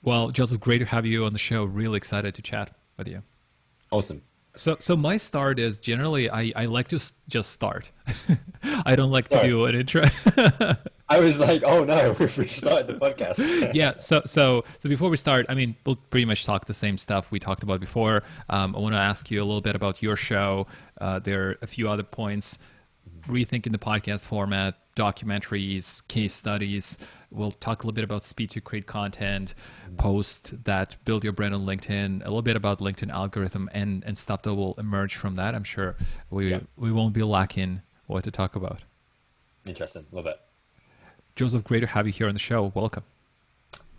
Well, Joseph, great to have you on the show. Really excited to chat with you. Awesome. So my start is generally I like to just start. I don't like to Sorry. do an intro. I was like, oh no, we've started the podcast. Yeah. So before we start, I mean, we'll pretty much talk the same stuff we talked about before. I want to ask you a little bit about your show. There are a few other points. Rethinking the podcast format, documentaries, case studies. We'll talk a little bit about speed to create content, post that build your brand on LinkedIn, a little bit about LinkedIn algorithm and stuff that will emerge from that. I'm sure Yeah, we won't be lacking what to talk about. interesting. Love it. Joseph, great to have you here on the show. Welcome.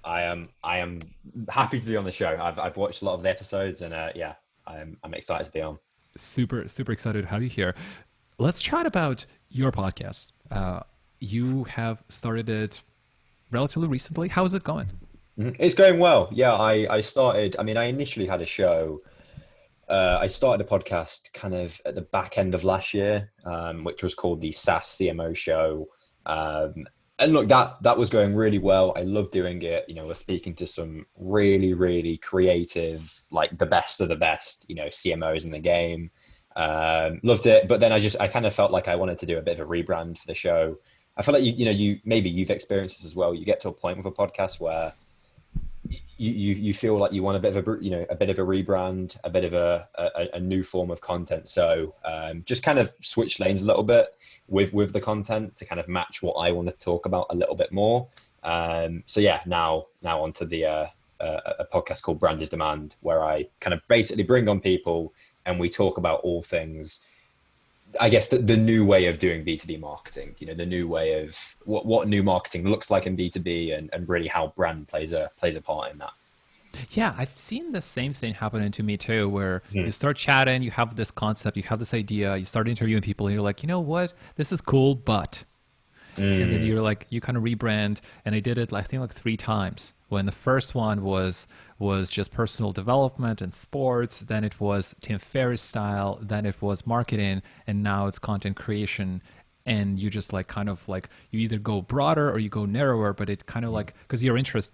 I am happy to be on the show. I've watched a lot of the episodes, and yeah, I'm excited to be on. Super excited to have you here. Let's chat about your podcast. You have started it relatively recently. How is it going? It's going well. Yeah, I started. I mean, I initially had a show. I started a podcast kind of at the back end of last year, which was called the SaaS CMO Show. And look, that was going really well. I love doing it. You know, we're speaking to some really creative, like the best of the best, CMOs in the game. Loved it. But then I kind of felt like I wanted to do a bit of a rebrand for the show. I feel like you maybe you've experienced this as well. You get to a point with a podcast where you feel like you want a bit of a bit of a rebrand, a bit of a new form of content. So just kind of switch lanes a little bit with the content to kind of match what I want to talk about a little bit more. So yeah, now onto the a podcast called Brand is Demand, where I kind of basically bring on people and we talk about all things, I guess, the new way of doing B2B marketing, the new way of what new marketing looks like in B2B and really how brand plays a part in that. Yeah, I've seen the same thing happening to me too, where Mm. you start chatting, you have this concept, you have this idea, you start interviewing people, and you're like, you know what, this is cool, but, and then Mm. you're like, you kind of rebrand, and I did it, I think, like 3 times. When the first one was just personal development and sports, then it was Tim Ferriss style, then it was marketing, and now it's content creation. And you just like kind of like you either go broader or you go narrower, but it kind of like because your interests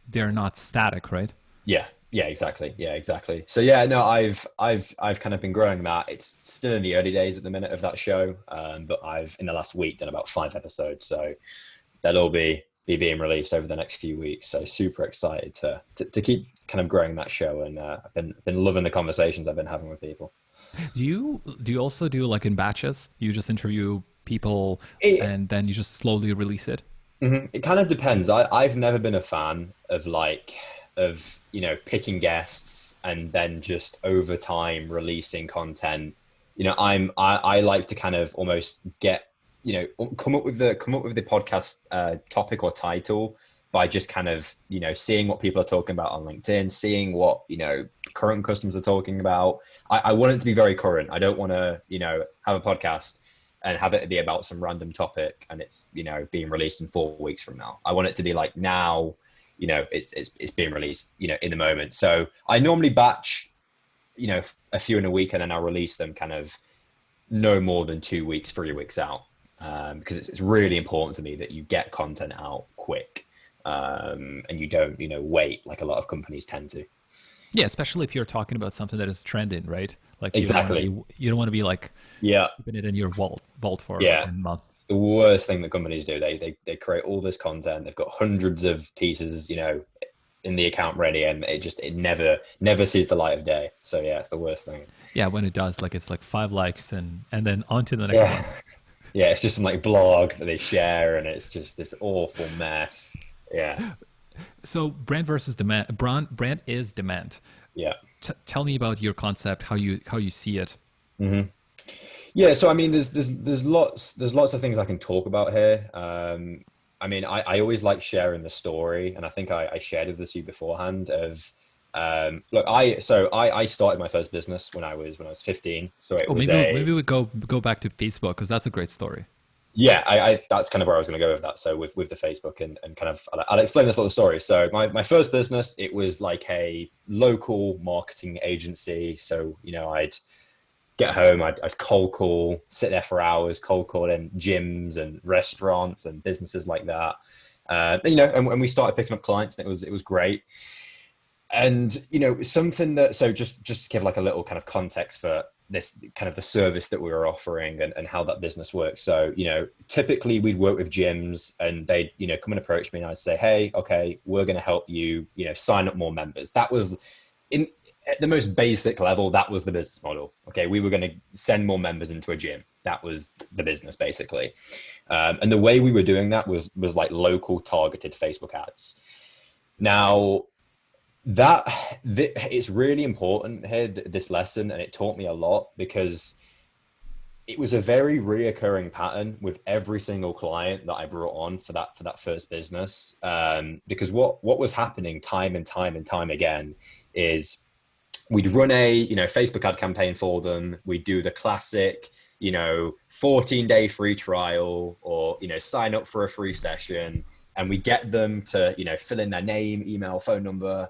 they're not static, right? Yeah, exactly. Yeah, exactly. So yeah, no, I've kind of been growing that. It's still in the early days at the minute of that show, but I've in the last week done about 5 episodes, so they'll all be being released over the next few weeks. So super excited to keep kind of growing that show, and I've been loving the conversations I've been having with people. Do you also do like in batches? You just interview people It, and then you just slowly release it? it kind of depends. I've never been a fan of picking guests and then just over time releasing content. I like to kind of almost get, come up with the podcast topic or title by just kind of, seeing what people are talking about on LinkedIn, seeing what, current customers are talking about. I want it to be very current. I don't want to, have a podcast and have it be about some random topic and it's, being released in 4 weeks from now. I want it to be like now, it's being released, in the moment. So I normally batch, a few in a week, and then I'll release them kind of no more than 2 weeks, 3 weeks out. Because it's really important to me that you get content out quick, and you don't, wait like a lot of companies tend to. Yeah, especially if you're talking about something that is trending, right? Like Exactly. you don't want to be like Yeah. keeping it in your vault for like Yeah. a month. The worst thing that companies do, they create all this content. They've got hundreds of pieces, in the account ready, and it never sees the light of day. So yeah, it's the worst thing. Yeah, when it does, like it's like 5 likes and then on to the next Yeah. one. Yeah. It's just some like blog that they share, and it's just this awful mess. Yeah. So brand versus demand. Brand is demand. Yeah. Tell me about your concept, how you see it. hmm Yeah, so I mean, there's lots of things I can talk about here. I mean, I always like sharing the story, and I think I shared it with you beforehand. Of look, I started my first business when I was 15. So it Oh, was maybe we go back to Facebook because that's a great story. yeah, I that's kind of where I was going to go with that. So with the Facebook and kind of I'll explain this little story. So my first business, it was like a local marketing agency. So I'd get home, I'd cold call, sit there for hours, cold call in gyms and restaurants and businesses like that. And we started picking up clients, and it was great. And something that, so just to give like a little kind of context for this kind of the service that we were offering and how that business works. So typically we'd work with gyms, and they'd come and approach me, and I'd say, hey, okay, we're going to help you sign up more members. That was at the most basic level, that was the business model. Okay, we were going to send more members into a gym. That was the business, basically. And the way we were doing that was like local targeted Facebook ads. Now, it's really important here, this lesson, and it taught me a lot, because it was a very reoccurring pattern with every single client that I brought on for that first business. Because what was happening time and time again is we'd run a Facebook ad campaign for them. We'd do the classic 14-day free trial, or sign up for a free session, and we get them to fill in their name, email, phone number.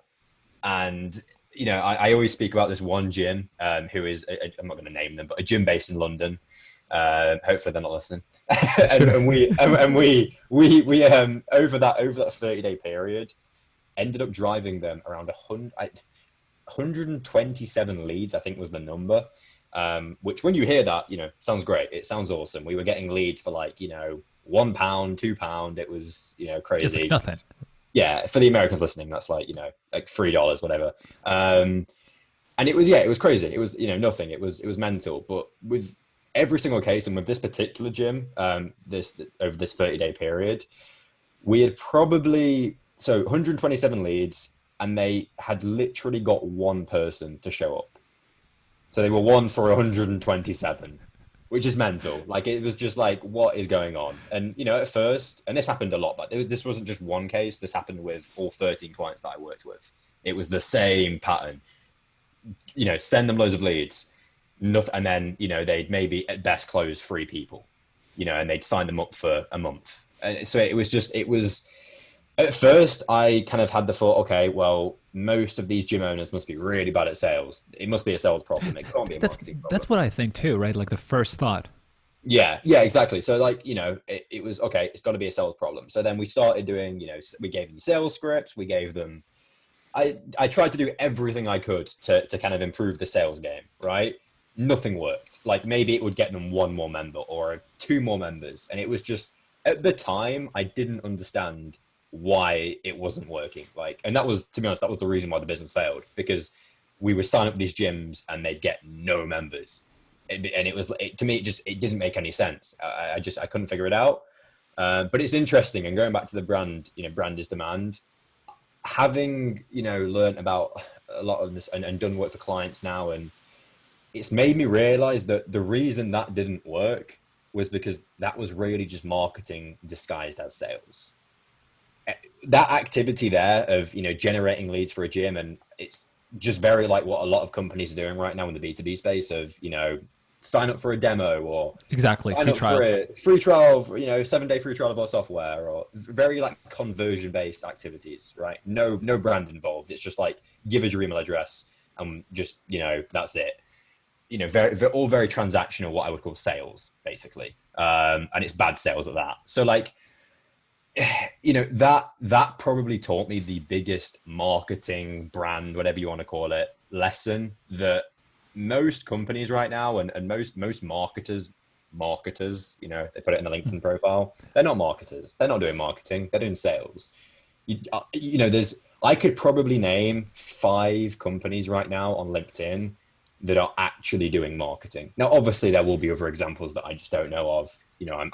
And I always speak about this one gym who is I'm not going to name them, but a gym based in London. Hopefully they're not listening. and we over that 30-day period ended up driving them around 127 leads, I think was the number. Which, when you hear that, sounds great. It sounds awesome. We were getting leads for like £1, £2. It was crazy. It's like nothing. Yeah, for the Americans listening, that's like like $3, whatever. And it was crazy. It was nothing. It was mental. But with every single case, and with this particular gym, over this 30-day period, we had probably 127 leads, and they had literally got one person to show up. So they were 1 for 127. Which is mental. Like, it was just like, what is going on? And, at first, and this happened a lot, but this wasn't just one case. This happened with all 13 clients that I worked with. It was the same pattern. Send them loads of leads. Nothing, and then, they'd maybe at best close 3 people, and they'd sign them up for a month. And so it was at first I kind of had the thought, okay, well, most of these gym owners must be really bad at sales. It must be a sales problem. It can't be a marketing problem. That's what I think too, right? Like the first thought. Yeah, exactly. So like, it was, okay, it's got to be a sales problem. So then we started doing, we gave them sales scripts. We gave them, I tried to do everything I could to kind of improve the sales game, right? Nothing worked. Like, maybe it would get them 1 more member or 2 more members. And it was just, at the time, I didn't understand why it wasn't working. Like, and that was, to be honest, that was the reason why the business failed, because we would sign up these gyms and they'd get no members. And it was, to me, it didn't make any sense. I couldn't figure it out. But it's interesting. And going back to the brand, brand is demand. Having, learned about a lot of this and done work for clients now, and it's made me realize that the reason that didn't work was because that was really just marketing disguised as sales. That activity there of, generating leads for a gym, and it's just very like what a lot of companies are doing right now in the B2B space of, sign up for a demo, or exactly free trial for a free trial, 7-day free trial of our software, or very like conversion based activities, right? No brand involved. It's just like, give us your email address and just, that's it. Very, all very transactional, what I would call sales, basically. And it's bad sales at that. So like, that probably taught me the biggest marketing, brand, whatever you want to call it, lesson that most companies right now, and most marketers, they put it in a LinkedIn profile. They're not marketers. They're not doing marketing. They're doing sales. I could probably name 5 companies right now on LinkedIn that are actually doing marketing. Now, obviously there will be other examples that I just don't know of.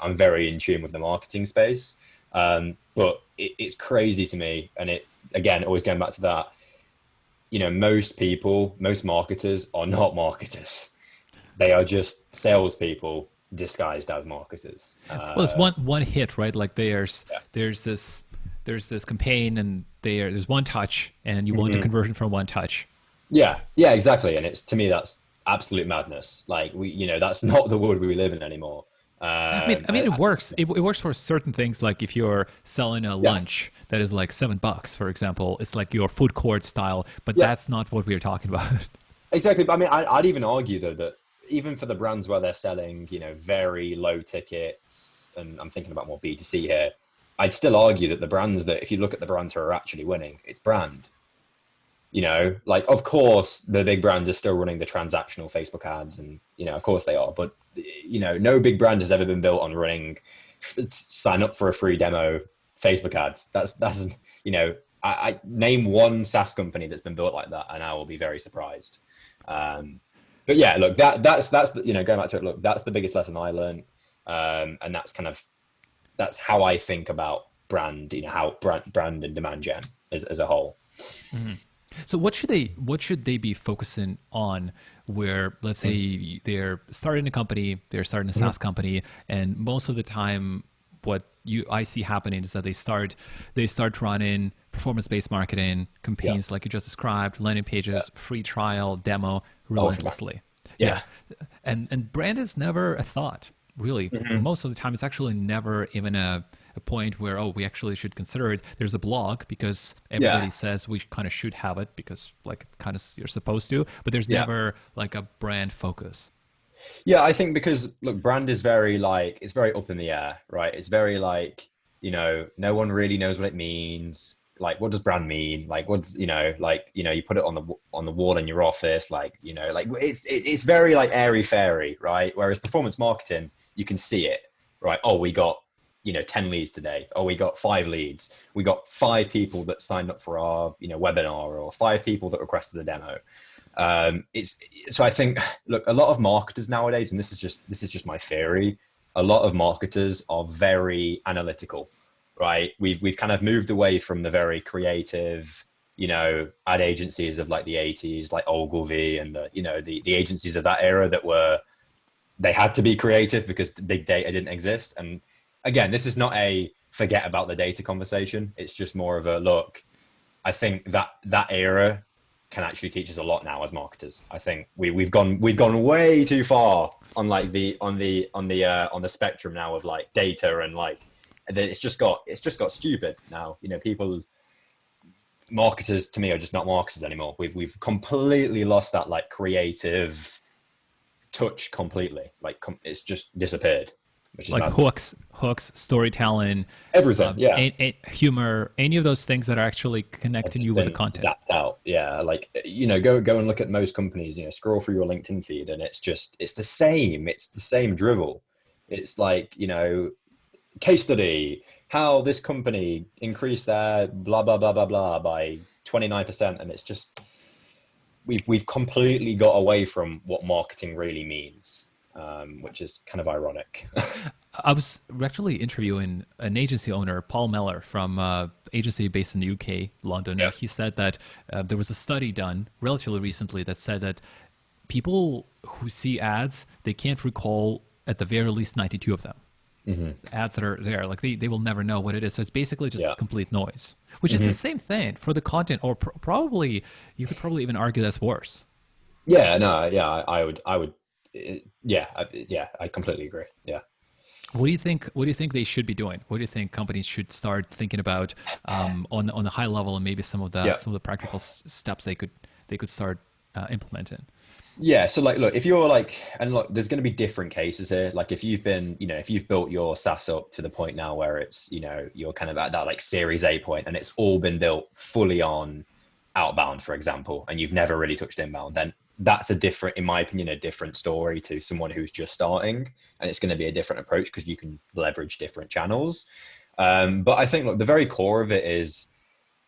I'm very in tune with the marketing space. But it's crazy to me. And it, again, always going back to that, most marketers are not marketers. They are just salespeople disguised as marketers. Well, it's one hit, right? Like there's this campaign, and there's one touch, and you want the conversion from one touch. Yeah, exactly. And it's, to me, that's absolute madness. Like, that's not the world we live in anymore. I mean, it works. It works for certain things. Like if you're selling a lunch that is like $7, for example, it's like your food court style, but that's not what we're talking about. Exactly. But I mean, I'd even argue though that even for the brands where they're selling, very low tickets, and I'm thinking about more B2C here, I'd still argue that the brands that, if you look at the brands who are actually winning, it's brand. You know, like, of course the big brands are still running the transactional Facebook ads, and you know, of course they are, but you know, no big brand has ever been built on running sign up for a free demo Facebook ads. That's you know, I name one SaaS company that's been built like that, and I will be very surprised. But yeah, look, that's you know, going back to it, look, that's the biggest lesson I learned, and that's how I think about brand. You know, how brand and demand gen as a whole. Mm-hmm. So what should they be focusing on, where, let's say they're starting a company, they're starting a SaaS company, and most of the time what I see happening is that they start running performance-based marketing campaigns like you just described, landing pages, free trial, demo, relentlessly. Yeah. And brand is never a thought, really. Most of the time it's actually never even a point where, oh, we actually should consider it. There's a blog because everybody says we kind of should have it because like kind of you're supposed to, but there's never like a brand focus. Yeah, I think because look, brand is very like, it's very up in the air, right? It's very like, you know, no one really knows what it means. Like, what does brand mean? Like, what's, you know, like, you know, you put it on the wall in your office, like, you know, like it's very like airy fairy, right? Whereas performance marketing, you can see it, right? Oh, we got, you know, 10 leads today. Oh, we got 5 leads. We got 5 people that signed up for our, you know, webinar, or 5 people that requested a demo. So I think, look, a lot of marketers nowadays, and this is just my theory, a lot of marketers are very analytical, right? We've kind of moved away from the very creative, you know, ad agencies of like the 80s, like Ogilvy and the, you know, the agencies of that era that they had to be creative because big data didn't exist. And again, this is not a forget about the data conversation. It's just more of a look. I think that era can actually teach us a lot now as marketers. I think we've gone way too far on like on the spectrum now of like data, and like it's just got stupid now. You know, marketers to me are just not marketers anymore. We've completely lost that like creative touch completely. Like it's just disappeared. Which is like hooks, storytelling, everything, humor, any of those things that are actually connecting you with the content. Zapped out, yeah. Like, you know, go and look at most companies. You know, scroll through your LinkedIn feed, and it's the same drivel. It's like, you know, case study, how this company increased their blah blah blah blah blah by 29%, and it's just we've completely got away from what marketing really means. Which is kind of ironic. I was actually interviewing an agency owner, Paul Meller, from agency based in the UK, London. And he said that there was a study done relatively recently that said that people who see ads, they can't recall at the very least 92 of them. Ads that are there, like they will never know what it is. So it's basically just complete noise, which is the same thing for the content, or probably you could probably even argue that's worse. Yeah, no, yeah, I would. Yeah, I completely agree. Yeah. What do you think they should be doing? What do you think companies should start thinking about on the high level, and maybe some of the practical steps they could start implementing? Yeah. So like, look, if you're like, and look, there's going to be different cases here. Like if you've built your SaaS up to the point now where it's, you know, you're kind of at that like Series A point, and it's all been built fully on outbound, for example, and you've never really touched inbound, then that's in my opinion, a different story to someone who's just starting, and it's going to be a different approach because you can leverage different channels. But I think, look, the very core of it is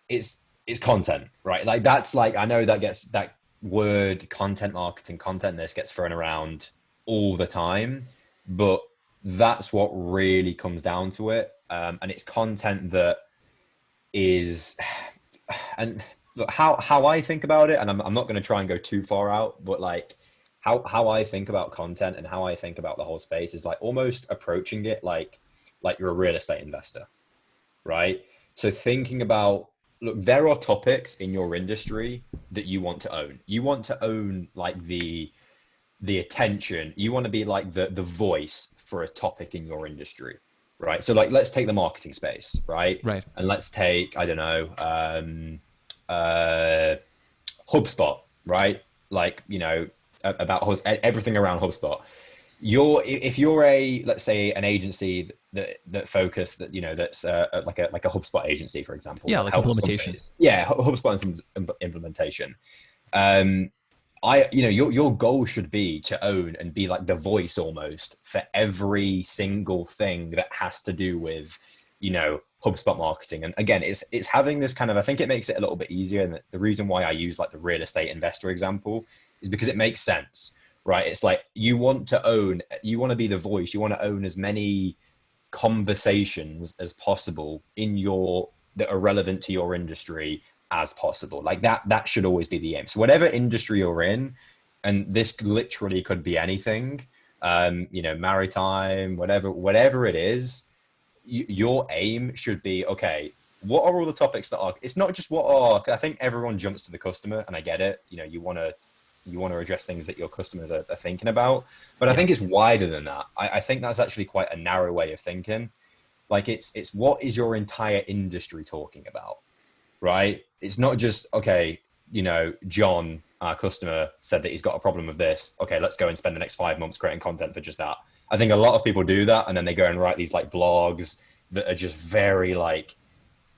it's content, right? Like that's like, I know that word content marketing, content, this gets thrown around all the time, but that's what really comes down to it. And it's content that is, and look, how I think about it, and I'm not going to try and go too far out, but like how I think about content and how I think about the whole space is like almost approaching it like you're a real estate investor, right? So thinking about, look, there are topics in your industry that you want to own. You want to own like the attention. You want to be like the voice for a topic in your industry, right? So like, let's take the marketing space, right? Right. And let's take, I don't know, HubSpot, right? Like, you know, about everything around HubSpot. if you're a, let's say, an agency that focus that, that's like a HubSpot agency, for example, Yeah, that like helps implementation. companies. Yeah, HubSpot implementation. um your goal should be to own and be like the voice almost for every single thing that has to do with, HubSpot marketing. And again, it's having this kind of, I think it makes it a little bit easier. And the reason why I use like the real estate investor example is because it makes sense, right? It's like you want to be the voice, you want to own as many conversations as possible that are relevant to your industry as possible. Like that should always be the aim. So whatever industry you're in, and this literally could be anything, maritime, whatever it is, your aim should be, okay, what are all the topics that are, it's not just what are, I think everyone jumps to the customer, and I get it. You want to address things that your customers are thinking about, but I Yeah. think it's wider than that. I think that's actually quite a narrow way of thinking. Like it's what is your entire industry talking about, right? It's not just, okay, John, our customer, said that he's got a problem with this. Okay, let's go and spend the next 5 months creating content for just that. I think a lot of people do that, and then they go and write these like blogs that are just very like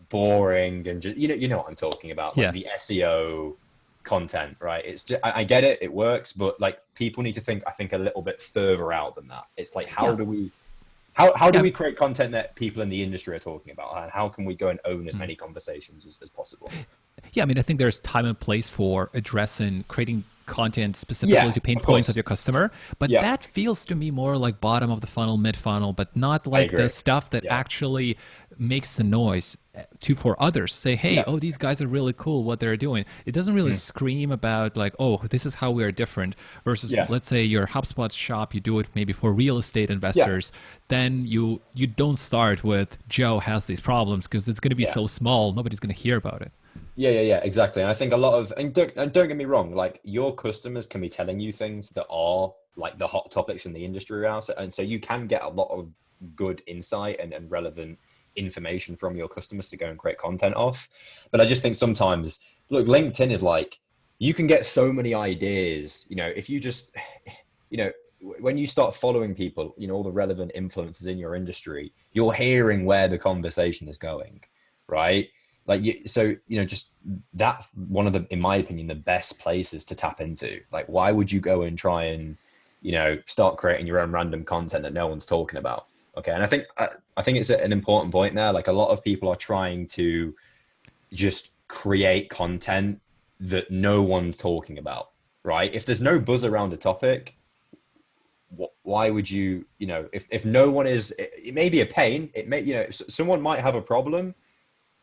boring and just, you know what I'm talking about, like Yeah. the SEO content, right? It's just, I get it, it works, but like people need to think, I think, a little bit further out than that. It's like, Yeah. how do Yeah. we create content that people in the industry are talking about, and how can we go and own as many conversations as possible? Yeah, I mean, I think there's time and place for addressing creating content specifically Yeah, to pain of points of course. your customer, but Yeah, that feels to me more like bottom of the funnel, mid funnel, but not I like the agree. stuff that Yeah, actually makes the noise to for others. Say, hey, yeah. oh, these guys are really cool what they're doing. It doesn't really scream about like, oh, this is how we are different. Versus, Yeah, let's say your HubSpot shop, you do it maybe for real estate yeah, investors. Then you don't start with Joe has these problems because it's going to be yeah. so small, nobody's going to hear about it. Yeah, exactly. And I think a lot of, and don't get me wrong, like your customers can be telling you things that are like the hot topics in the industry around. And so you can get a lot of good insight and relevant information from your customers to go and create content off. But I just think sometimes, look, LinkedIn is like, you can get so many ideas, if you just, when you start following people, all the relevant influences in your industry, you're hearing where the conversation is going, right? Like so just that's one of the, in my opinion, the best places to tap into. Like, why would you go and try and start creating your own random content that no one's talking about? Okay, and I think it's an important point there. Like, a lot of people are trying to just create content that no one's talking about, right? If there's no buzz around a topic, why would if no one is, it may be a pain, it may, someone might have a problem.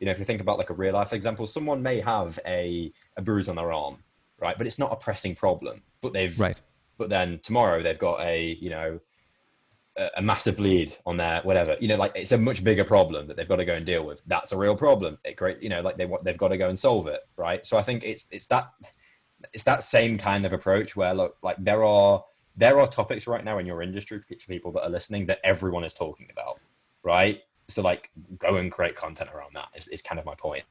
If you think about like a real life example, someone may have a bruise on their arm, right? But it's not a pressing problem. Right. But then tomorrow they've got a massive bleed on their whatever. Like, it's a much bigger problem that they've got to go and deal with. That's a real problem. Like they've got to go and solve it, right? So I think it's that same kind of approach where, look, like there are topics right now in your industry for people that are listening that everyone is talking about, right? So like, go and create content around that is kind of my point.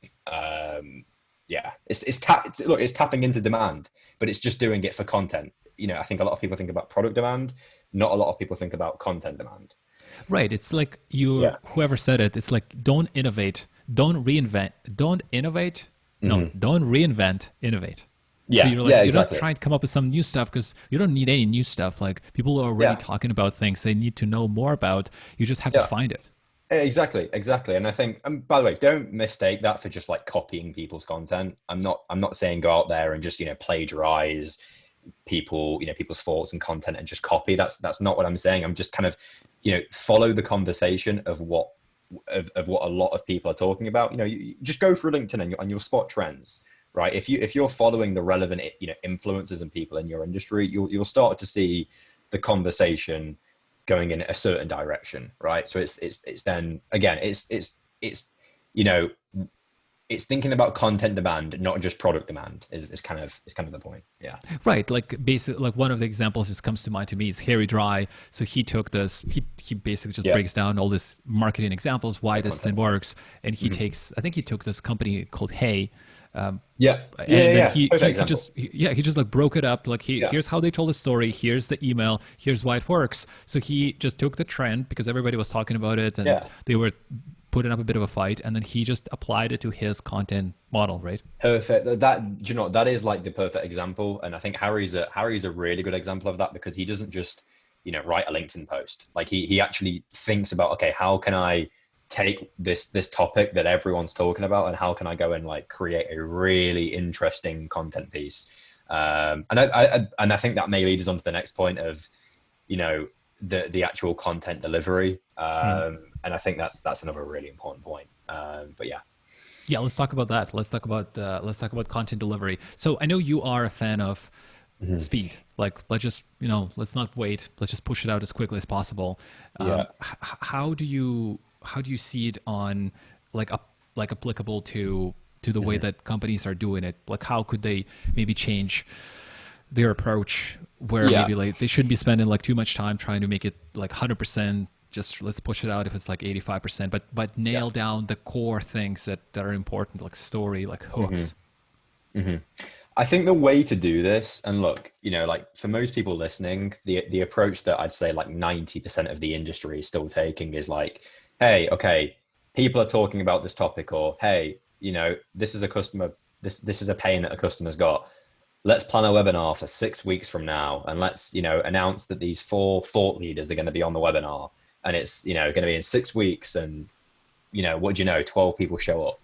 Yeah, it's tapping into demand, but it's just doing it for content. I think a lot of people think about product demand. Not a lot of people think about content demand. Right. It's like Yeah. whoever said it, it's like don't innovate, don't reinvent, don't innovate. No, don't reinvent, innovate. So Yeah. you're like, Yeah. you're not Exactly. trying to come up with some new stuff because you don't need any new stuff. Like people are already Yeah. talking about things they need to know more about. You just have to Yeah. find it. Exactly. And I think, by the way, don't mistake that for just like copying people's content. I'm not saying go out there and just, plagiarize people's thoughts and content and just copy. That's not what I'm saying. I'm just kind of, follow the conversation of what a lot of people are talking about. You just go through LinkedIn and you'll spot trends, right? If you're following the relevant, influencers and people in your industry, you'll start to see the conversation going in a certain direction, right? So it's then again, you know, it's thinking about content demand, not just product demand. Is kind of the point. Yeah. Right, like basically, like one of the examples that comes to mind to me is Harry Dry. So he took this, he basically just Yeah. breaks down all this marketing examples, why this thing Content. works, and he takes, I think he took this company called Hey, Yeah. And then Perfect example. he just like broke it up. Like Yeah. here's how they told the story. Here's the email. Here's why it works. So he just took the trend because everybody was talking about it and Yeah. they were putting up a bit of a fight, and then he just applied it to his content model, right? Perfect. That, do you know, that is like the perfect example. And I think Harry's a really good example of that because he doesn't just, write a LinkedIn post. Like he actually thinks about, okay, how can I take this topic that everyone's talking about and how can I go and like create a really interesting content piece. And I think that may lead us on to the next point of, the actual content delivery. Hmm. And I think that's another really important point. But yeah. Yeah, let's talk about that. Let's talk about content delivery. So I know you are a fan of Mhm. speed. Like let's just let's not wait. Let's just push it out as quickly as possible. Yeah. How do you see it on like like applicable to the way Mhm. that companies are doing it? Like how could they maybe change their approach where Yeah. maybe like they shouldn't be spending like too much time trying to make it like 100%, just let's push it out if it's like 85%, but Yeah. nail down the core things that are important, like story, like hmm hooks. hmm I think the way to do this, and look, like for most people listening, the approach that I'd say like 90% of the industry is still taking is like, hey, okay, people are talking about this topic, or hey, this is a customer, this is a pain that a customer's got. Let's plan a webinar for 6 weeks from now, and let's, announce that these 4 thought leaders are going to be on the webinar, and it's, going to be in 6 weeks, and what do you know, 12 people show up,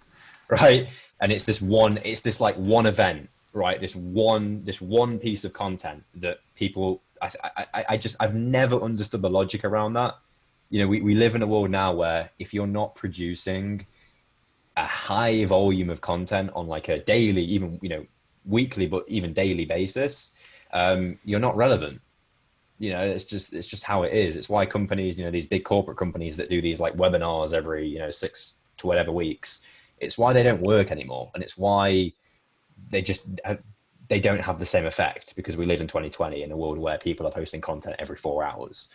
right? And it's this like one event, right? This one piece of content that people, I've never understood the logic around that. We live in a world now where if you're not producing a high volume of content on like a daily, even, weekly, but even daily basis, you're not relevant. It's just how it is. It's why companies, these big corporate companies that do these like webinars every, 6 to whatever weeks, it's why they don't work anymore. And it's why they just they don't have the same effect because we live in 2020 in a world where people are posting content every 4 hours.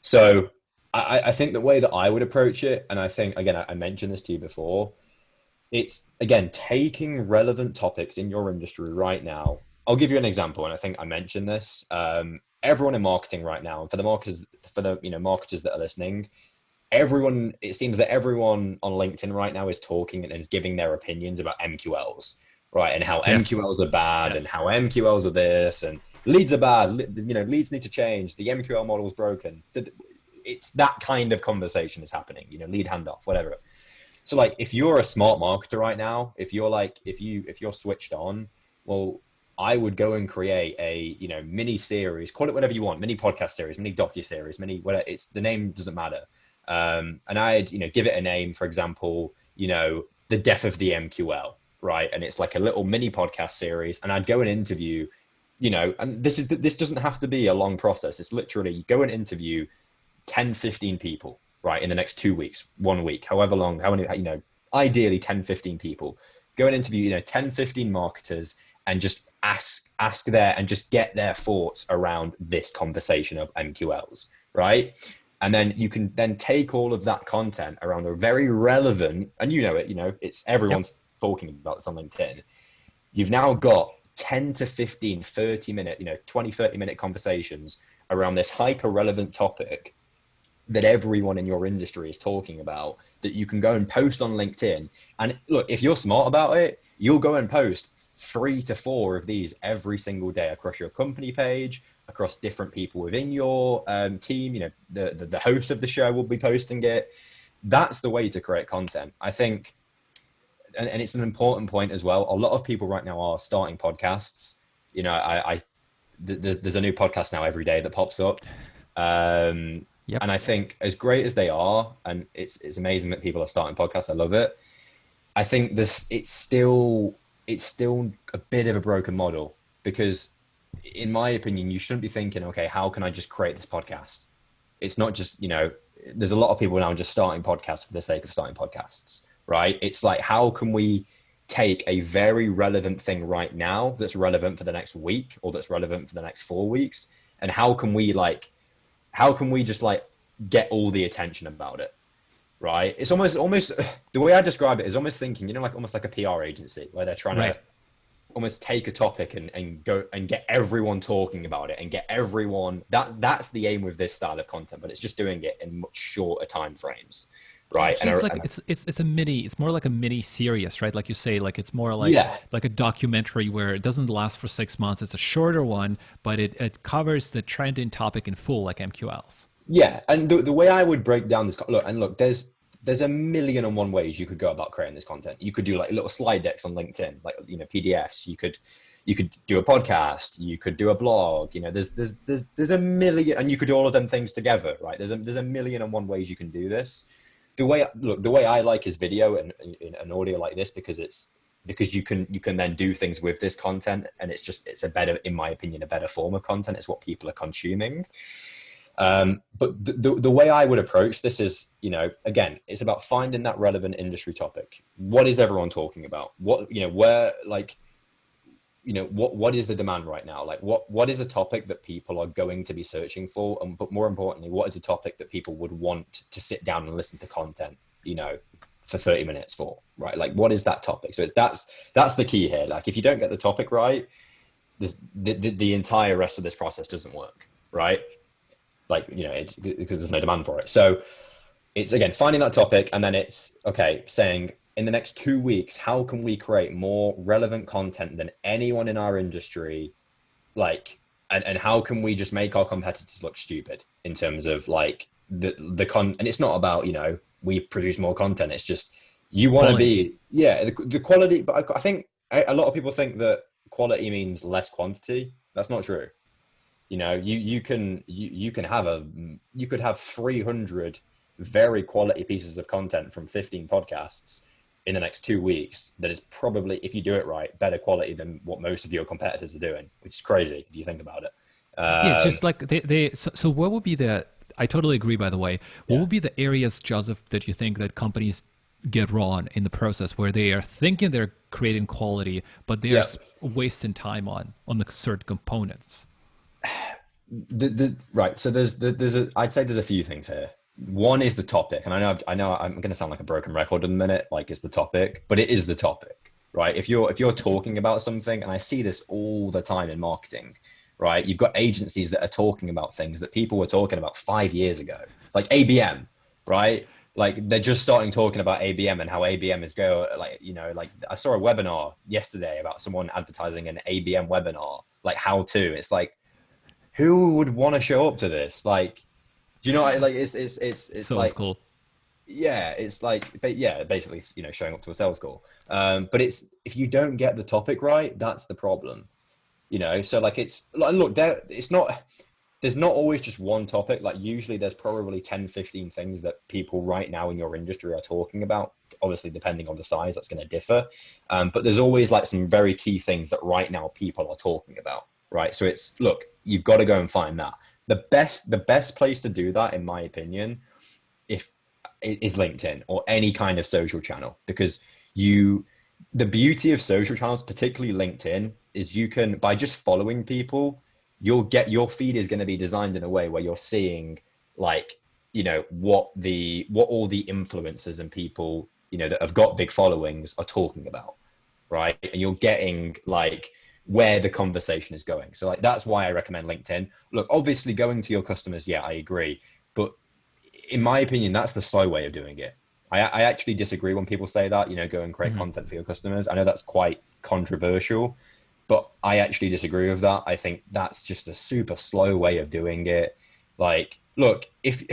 So I think the way that I would approach it, and I think, again, I mentioned this to you before, it's again taking relevant topics in your industry right now. I'll give you an example, and I think I mentioned this. Everyone in marketing right now, and for the marketers, marketers that are listening, it seems that everyone on LinkedIn right now is talking and is giving their opinions about MQLs, right? And how Yes. MQLs are bad, and Yes. how MQLs are this, and leads are bad. Leads need to change. The MQL model is broken. It's that kind of conversation is happening. Lead handoff, whatever. So like if you're a smart marketer right now, if you're switched on, well, I would go and create a, mini series, call it whatever you want, mini podcast series, mini docu series, mini whatever, it's the name doesn't matter. And I'd, give it a name, for example, the death of the MQL, right? And it's like a little mini podcast series, and I'd go and interview, and this doesn't have to be a long process. It's literally you go and interview 10, 15 people, right, in the next 2 weeks, 1 week, however long, how many, ideally 10, 15 people. Go and interview, 10, 15 marketers and just ask their, and just get their thoughts around this conversation of MQLs, right? And then you can then take all of that content around a very relevant, and it's Yep. everyone's talking about this on LinkedIn. You've now got 10 to 15, 30 minute, 20, 30-minute conversations around this hyper relevant topic that everyone in your industry is talking about, that you can go and post on LinkedIn. And look, if you're smart about it, you'll go and post 3 to 4 of these every single day across your company page, across different people within your team. The host of the show will be posting it. That's the way to create content, I think. And it's an important point as well. A lot of people right now are starting podcasts. There's a new podcast now every day that pops up. Yep. And I think as great as they are, and it's amazing that people are starting podcasts. I love it. I think it's still a bit of a broken model because, in my opinion, you shouldn't be thinking, okay, how can I just create this podcast? It's not just, there's a lot of people now just starting podcasts for the sake of starting podcasts, right? It's like, how can we take a very relevant thing right now that's relevant for the next week or that's relevant for the next 4 weeks, and how can we just like get all the attention about it? right? It's almost the way I describe it is almost thinking, you know, like almost like a PR agency where they're trying to Right. almost take a topic and go and get everyone talking about it and get everyone that's the aim with this style of content, but it's just doing it in much shorter time frames, right? So it's like it's a mini. It's more like a mini series, right? Like you say, like it's more yeah, like a documentary where it doesn't last for 6 months. It's a shorter one, but it covers the trending topic in full, like MQLs. yeah. And the way I would break down this, look, there's a million and one ways you could go about creating this content. You could do like little slide decks on LinkedIn, like, you know, PDFs. You could do a podcast. You could do a blog. You know, there's a million, and you could do all of them things together, right? There's a million and one ways you can do this. The way I like is video and audio like this, because you can then do things with this content, and it's a better, in my opinion, a better form of content. It's what people are consuming. But the way I would approach this is, you know, again, it's about finding that relevant industry topic. What is everyone talking about? What, you know, where, like, you know, what is the demand right now? Like, what is a topic that people are going to be searching for? But more importantly, what is a topic that people would want to sit down and listen to content, you know, for 30 minutes for, right? Like, what is that topic? So that's the key here. Like, if you don't get the topic right, the entire rest of this process doesn't work, right? Like, you know, because there's no demand for it. So it's, again, finding that topic, and then it's, okay, saying in the next 2 weeks, how can we create more relevant content than anyone in our industry? Like, and how can we just make our competitors look stupid in terms of like and it's not about, you know, we produce more content. It's just, you want to Quality. be, yeah, the quality. But I think a lot of people think that quality means less quantity. That's not true. You know, you can have you could have 300 very quality pieces of content from 15 podcasts in the next 2 weeks that is probably, if you do it right, better quality than what most of your competitors are doing, which is crazy if you think about it. Yeah, it's just like so what would be the, I totally agree, by the way. What Yeah. would be the areas, Joseph, that you think that companies get wrong in the process where they are thinking they're creating quality, but they're Yeah. wasting time on the certain components? Right. So I'd say there's a few things here. One is the topic, and I know I'm going to sound like a broken record in a minute, like it's the topic, but it is the topic, right? If you're talking about something, and I see this all the time in marketing, right? You've got agencies that are talking about things that people were talking about 5 years ago, like ABM, right? Like, they're just starting talking about ABM and how ABM is go, like, you know, like I saw a webinar yesterday about someone advertising an ABM webinar, like how to. It's like, who would want to show up to this? Like, do you know what like it's So old like, school. yeah, it's like, but yeah, basically, you know, showing up to a sales call. But it's, if you don't get the topic right, that's the problem. You know, so like, it's like, look, there's not always just one topic. Like, usually there's probably 10, 15 things that people right now in your industry are talking about. Obviously, depending on the size, that's going to differ. But there's always like some very key things that right now people are talking about, right? So it's, look, you've got to go and find that. The best place to do that, in my opinion, if is LinkedIn or any kind of social channel, because you the beauty of social channels, particularly LinkedIn, is you can, by just following people, your feed is going to be designed in a way where you're seeing, like, you know, what all the influencers and people, you know, that have got big followings are talking about, right? And you're getting like where the conversation is going. So like, that's why I recommend LinkedIn. Look, obviously going to your customers, yeah, I agree, but in my opinion, that's the slow way of doing it. I actually disagree when people say that, you know, go and create Mhm. content for your customers. I know that's quite controversial, but I actually disagree with that. I think that's just a super slow way of doing it. Like, look, if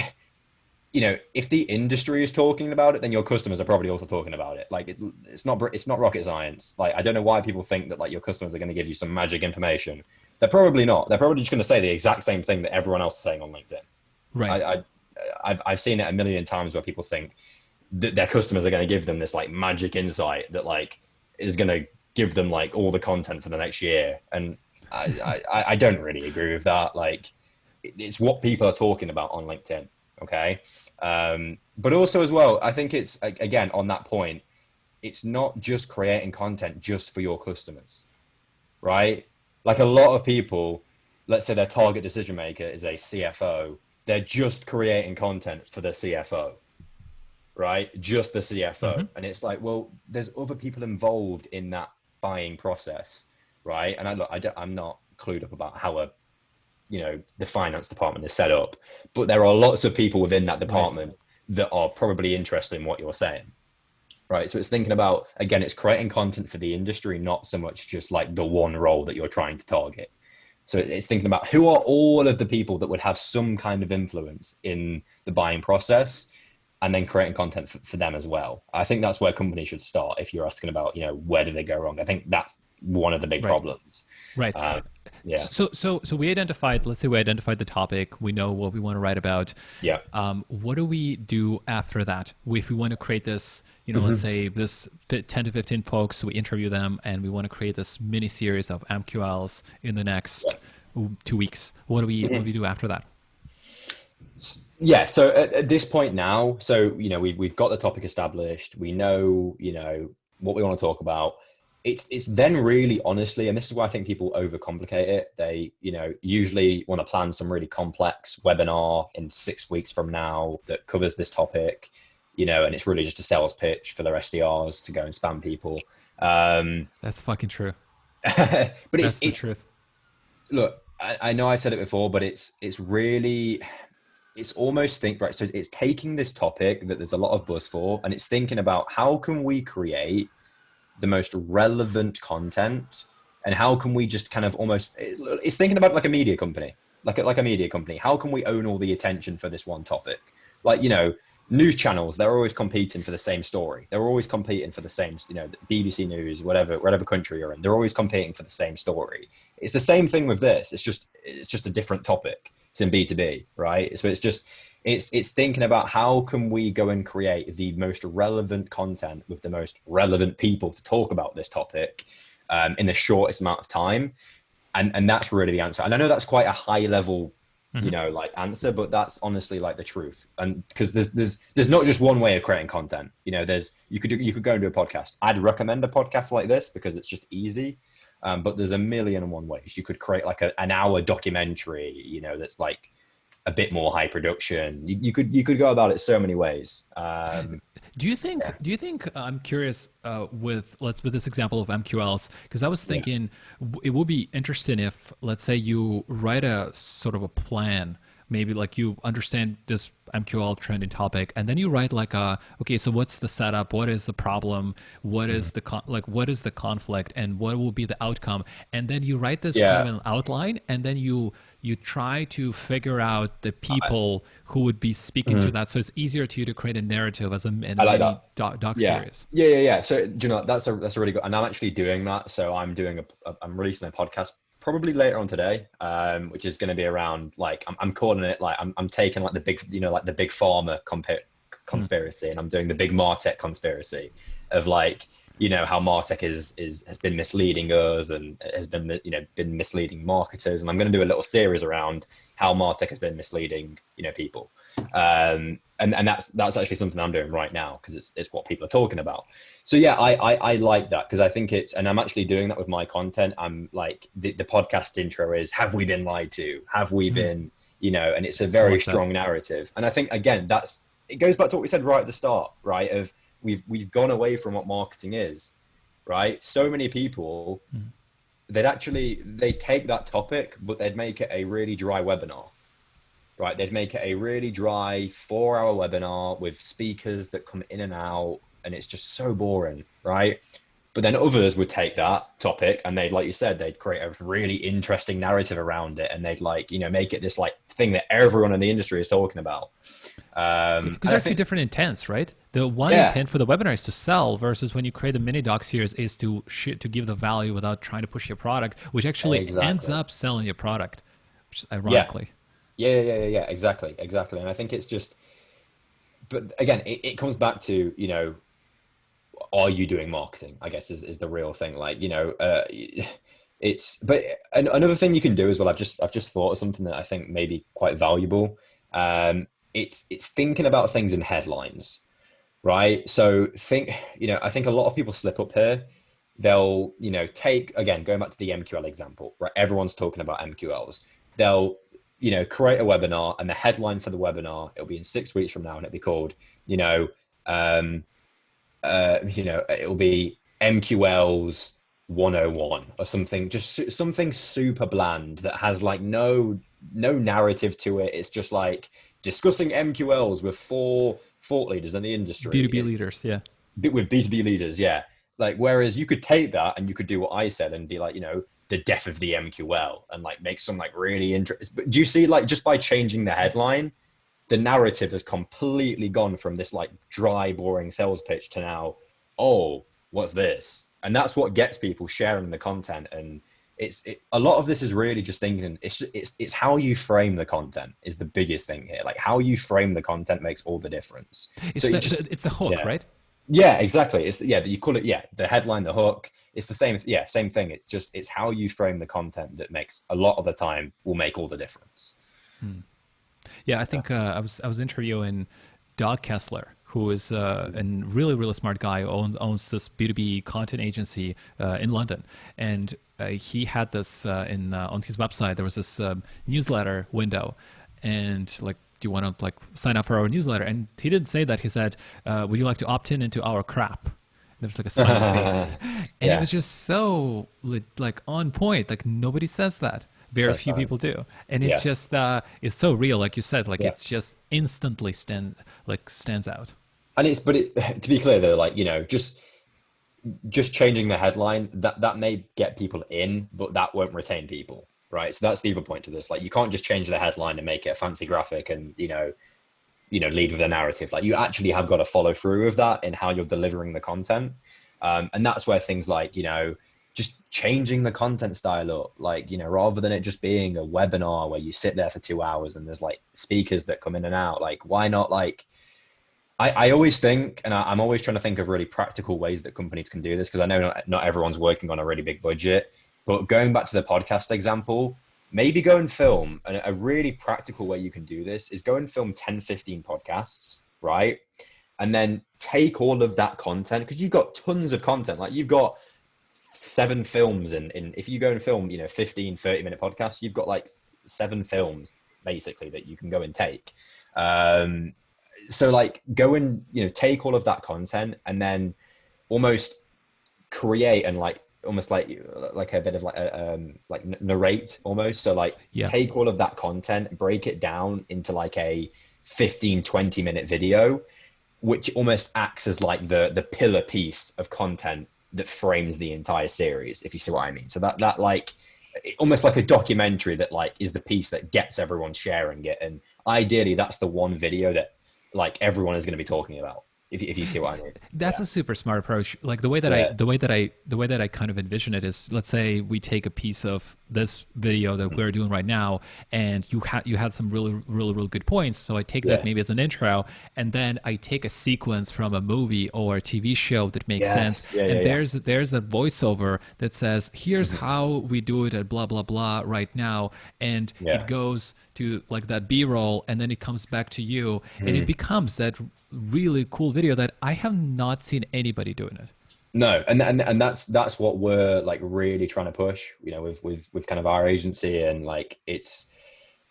you know, if the industry is talking about it, then your customers are probably also talking about it. Like, it's not rocket science. Like, I don't know why people think that like your customers are going to give you some magic information. They're probably not. They're probably just going to say the exact same thing that everyone else is saying on LinkedIn. Right. I've seen it a million times where people think that their customers are going to give them this like magic insight that like is going to give them like all the content for the next year, and I don't really agree with that. Like, it's what people are talking about on LinkedIn, okay? But also as well, I think it's, again, on that point, it's not just creating content just for your customers, right? Like, a lot of people, let's say their target decision maker is a CFO, they're just creating content for the CFO. right? Just the CFO. Mm-hmm. And it's like, well, there's other people involved in that buying process, right? And I'm not clued up about how the finance department is set up, but there are lots of people within that Right. department that are probably interested in what you're saying. Right. So it's thinking about, again, it's creating content for the industry, not so much just like the one role that you're trying to target. So it's thinking about who are all of the people that would have some kind of influence in the buying process, and then creating content for them as well. I think that's where companies should start. If you're asking about, where do they go wrong? I think that's one of the big Right. problems. Right. Yeah. So we identified, let's say we identified the topic, we know what we want to write about. Yeah. What do we do after that? If we want to create this, let's say this 10 to 15 folks, we interview them and we want to create this mini series of MQLs in the next 2 weeks. What do we do after that? Yeah. So at this point now, so, we've got the topic established. We know, what we want to talk about. It's then really honestly, and this is why I think people overcomplicate it. They, usually want to plan some really complex webinar in 6 weeks from now that covers this topic, and it's really just a sales pitch for their SDRs to go and spam people. That's fucking true. But That's the it's truth. look, I know I said it before, but it's really, it's almost right. So it's taking this topic that there's a lot of buzz for, and it's thinking about how can we create the most relevant content, and how can we just kind of it's thinking about like a media company, like a media company. How can we own all the attention for this one topic? Like, news channels, they're always competing for the same story. They're always competing for the same, BBC News, whatever country you're in, they're always competing for the same story. It's the same thing with this. It's just a different topic. It's in B2B, right? So it's thinking about how can we go and create the most relevant content with the most relevant people to talk about this topic in the shortest amount of time. And that's really the answer. And I know that's quite a high level, like answer, but that's honestly like the truth. And because there's not just one way of creating content. You could go and do a podcast. I'd recommend a podcast like this because it's just easy. But there's a million and one ways. You could create like an hour documentary, that's like a bit more high production. You could go about it so many ways. Do you think? Yeah. Do you think? I'm curious with this example of MQLs, because I was thinking it would be interesting if, let's say, you write a sort of a plan. Maybe like you understand this MQL trending topic, and then you write like okay, so what's the setup? What is the problem? What is the what is the conflict, and what will be the outcome? And then you write this kind of an outline, and then you try to figure out the people who would be speaking to that, so it's easier to you to create a narrative as a mini doc series. Yeah. So that's a really good, and I'm actually doing that. So I'm releasing a podcast probably later on today, which is going to be around like I'm calling it like I'm taking like the big like the big pharma conspiracy, and I'm doing the big Martech conspiracy of like how Martech has been misleading us and has been been misleading marketers, and I'm going to do a little series around how Martech has been misleading people, and that's actually something I'm doing right now because it's what people are talking about. So yeah, I like that because I think and I'm actually doing that with my content. I'm like the podcast intro is, have we been lied to? Have we been and it's a very strong narrative. And I think again it goes back to what we said right at the start, right? Of we've gone away from what marketing is, right? So many people they'd take that topic, but they'd make it a really dry webinar. Right, they'd make it a really dry 4-hour webinar with speakers that come in and out, and it's just so boring, right? But then others would take that topic and they'd, like you said, they'd create a really interesting narrative around it, and they'd make it this like thing that everyone in the industry is talking about. Because there's two different intents, right? The one intent for the webinar is to sell, versus when you create a mini doc series is to give the value without trying to push your product, which actually ends up selling your product, which is ironically. Yeah, exactly. And I think it's just, but again, it comes back to, are you doing marketing? I guess is the real thing. Like, but another thing you can do as well, I've just thought of something that I think may be quite valuable. It's thinking about things in headlines, right? So I think a lot of people slip up here. They'll, take, again, going back to the MQL example, right? Everyone's talking about MQLs. They'll, create a webinar, and the headline for the webinar, it'll be in 6 weeks from now, and it'll be called, It'll be MQLs 101 or something, just something super bland that has like no narrative to it. It's just like discussing MQLs with four thought leaders in the industry. B2B leaders, yeah. With B2B leaders, yeah. Like, whereas you could take that and you could do what I said and be like, the death of the MQL and like make some like really interesting. But do you see, like, just by changing the headline, the narrative has completely gone from this like dry, boring sales pitch to now, oh, what's this? And that's what gets people sharing the content. And a lot of this is really just thinking it's how you frame the content is the biggest thing here. Like, how you frame the content makes all the difference. It's the hook, yeah. right? Yeah, exactly. You call it, the headline, the hook. It's the same. Yeah, same thing. It's how you frame the content that makes a lot of the time will make all the difference. Yeah, I think I was interviewing Doug Kessler, who is a really, really smart guy, owns this B2B content agency in London. And he had this on his website, there was this newsletter window. And like, do you want to like sign up for our newsletter? And he didn't say that. He said, would you like to opt in into our crap? There was like a smiley face. And it was just so like on point. Like, nobody says that. Very few people do. And it's just, it's so real. Like you said, like it's just instantly stands out. And to be clear though, like, just changing the headline, that may get people in, but that won't retain people. Right. So that's the other point to this. Like, you can't just change the headline and make it a fancy graphic and, lead with a narrative. Like, you actually have got to follow through with that in how you're delivering the content. And that's where things like, just changing the content style up, like, rather than it just being a webinar where you sit there for 2 hours and there's like speakers that come in and out. Like, why not? Like, I always think, and I'm always trying to think of really practical ways that companies can do this, because I know not everyone's working on a really big budget. But going back to the podcast example, maybe go and film. And a really practical way you can do this is go and film 10, 15 podcasts, right? And then take all of that content, because you've got tons of content. Like, you've got 7 films in if you go and film, 15, 30-minute podcasts, you've got like 7 films basically that you can go and take. So like, go and, take all of that content and then almost create and like, almost like a bit of like narrate almost. So like, take all of that content, break it down into like a 15, 20-minute video, which almost acts as like the pillar piece of content that frames the entire series, if you see what I mean. So that like, almost like a documentary that like is the piece that gets everyone sharing it. And ideally that's the one video that like everyone is going to be talking about. If you see what I mean. That's a super smart approach. Like, the way that I kind of envision it is, let's say we take a piece of this video that we're doing right now, and you had some really good points. So I take that maybe as an intro, and then I take a sequence from a movie or a TV show that makes sense. There's a voiceover that says, here's how we do it at blah blah blah right now, and it goes to like that B-roll, and then it comes back to you, and it becomes that really cool video that I have not seen anybody doing it. No, and that's what we're like really trying to push, with kind of our agency. And like, it's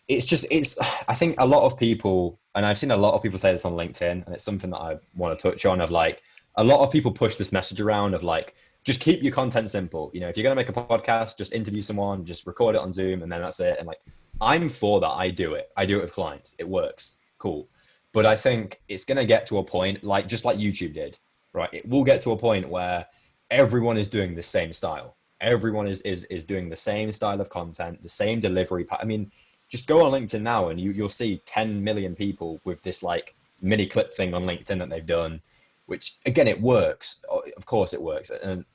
I think a lot of people, and I've seen a lot of people say this on LinkedIn, and it's something that I want to touch on, of like, a lot of people push this message around of like, just keep your content simple. If you're going to make a podcast, just interview someone, just record it on Zoom, and then that's it. And like, I'm for that. I do it with clients. It works. Cool. But I think it's going to get to a point, like, just like YouTube did, right? It will get to a point where everyone is doing the same style. Everyone is doing the same style of content, the same delivery. I mean, just go on LinkedIn now and you'll see 10 million people with this like mini clip thing on LinkedIn that they've done, which again, it works. Of course it works. And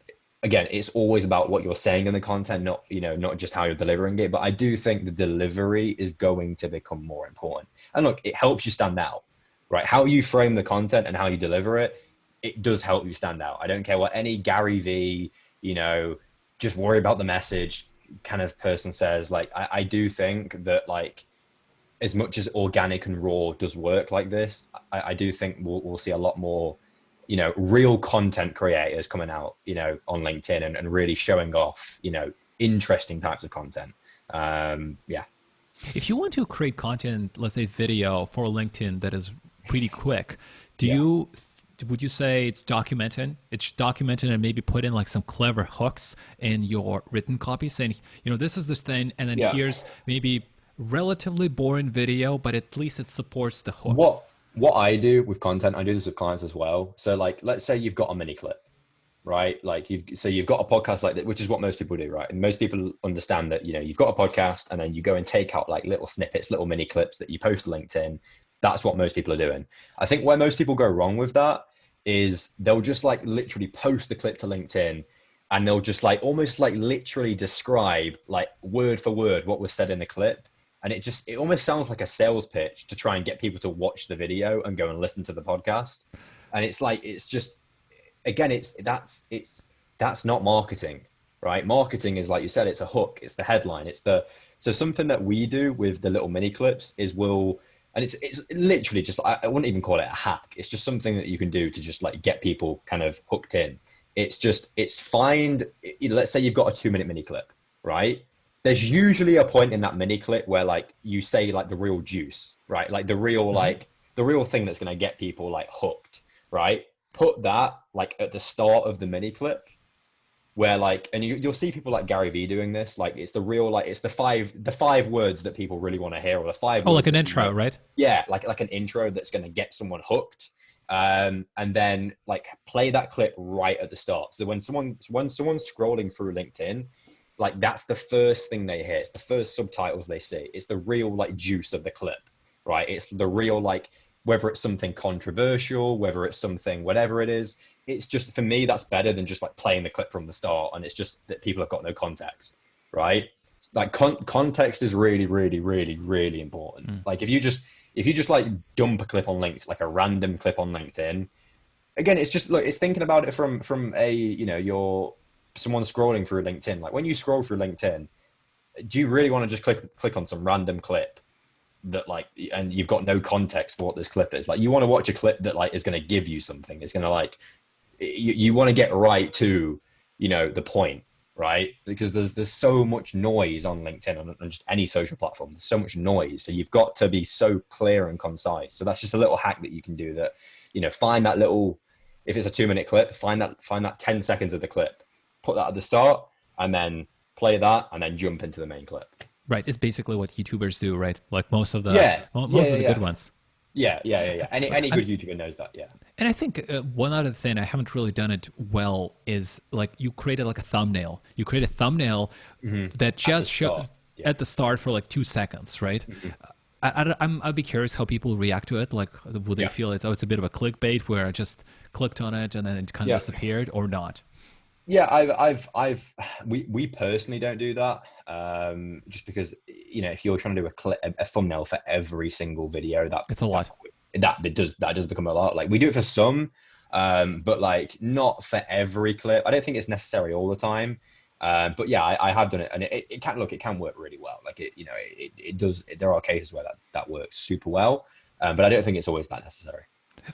again, it's always about what you're saying in the content, not just how you're delivering it. But I do think the delivery is going to become more important. And look, it helps you stand out, right? How you frame the content and how you deliver it, it does help you stand out. I don't care what any Gary V, just worry about the message kind of person says. Like, I do think that, like, as much as organic and raw does work like this, I do think we'll see a lot more, real content creators coming out, on LinkedIn and really showing off, interesting types of content. If you want to create content, let's say video for LinkedIn that is pretty quick, do would you say it's documented? It's documented and maybe put in like some clever hooks in your written copy saying, this is this thing, and then Yeah. here's maybe relatively boring video, but at least it supports the hook. What I do with content, I do this with clients as well. So like, let's say you've got a mini clip, right? Like you've got a podcast like that, which is what most people do, right? And most people understand that, you've got a podcast and then you go and take out like little snippets, little mini clips that you post to LinkedIn. That's what most people are doing. I think where most people go wrong with that is they'll just like literally post the clip to LinkedIn and they'll just like almost like literally describe like word for word what was said in the clip. And it almost sounds like a sales pitch to try and get people to watch the video and go and listen to the podcast. And it's like, it's just, again, that's not marketing, right? Marketing is, like you said, it's a hook, it's the headline, so something that we do with the little mini clips is and it's literally just, I wouldn't even call it a hack. It's just something that you can do to just like get people kind of hooked in. It's let's say you've got a 2-minute mini clip, right? There's usually a point in that mini clip where like you say like the real juice, right? Like the real, like the real thing that's going to get people like hooked, right? Put that like at the start of the mini clip where like, and you'll see people like Gary Vee doing this. Like it's the real, like it's the five words that people really want to hear, or the five. Oh, like an intro, right? Yeah. Like an intro that's going to get someone hooked. And then like play that clip right at the start. So when someone's scrolling through LinkedIn, like that's the first thing they hear. It's the first subtitles they see. It's the real like juice of the clip, right? It's the real, like, whether it's something controversial, whether it's something, whatever it is, it's just, for me, that's better than just like playing the clip from the start. And it's just that people have got no context, right? Like context is really, really, really, really important. Like if you just like dump a clip on LinkedIn, like a random clip on LinkedIn, again, it's just, look, it's thinking about it from a, someone scrolling through LinkedIn. Like when you scroll through LinkedIn, do you really want to just click on some random clip that like, and you've got no context for what this clip is? Like you want to watch a clip that like is going to give you something. It's going to like, you want to get right to, the point, right? Because there's so much noise on LinkedIn and just any social platform. There's so much noise. So you've got to be so clear and concise. So that's just a little hack that you can do that, find that little, if it's a 2-minute clip, find that 10 seconds of the clip, put that at the start, and then play that, and then jump into the main clip. Right. It's basically what YouTubers do, right? Like most of the good ones. Yeah. Any good YouTuber knows that. Yeah. And I think one other thing, I haven't really done it well, is like you created like a thumbnail. You create a thumbnail that just shows at the start for like 2 seconds, right? I'd be curious how people react to it. Like, would they feel it's a bit of a clickbait where I just clicked on it and then it kind of disappeared, or not? Yeah, we personally don't do that. Just because, if you're trying to do a thumbnail for every single video, it's a lot. That does become a lot. Like we do it for some, but like not for every clip. I don't think it's necessary all the time. But yeah, I have done it, and it can work really well. Like it does. There are cases where that works super well, but I don't think it's always that necessary.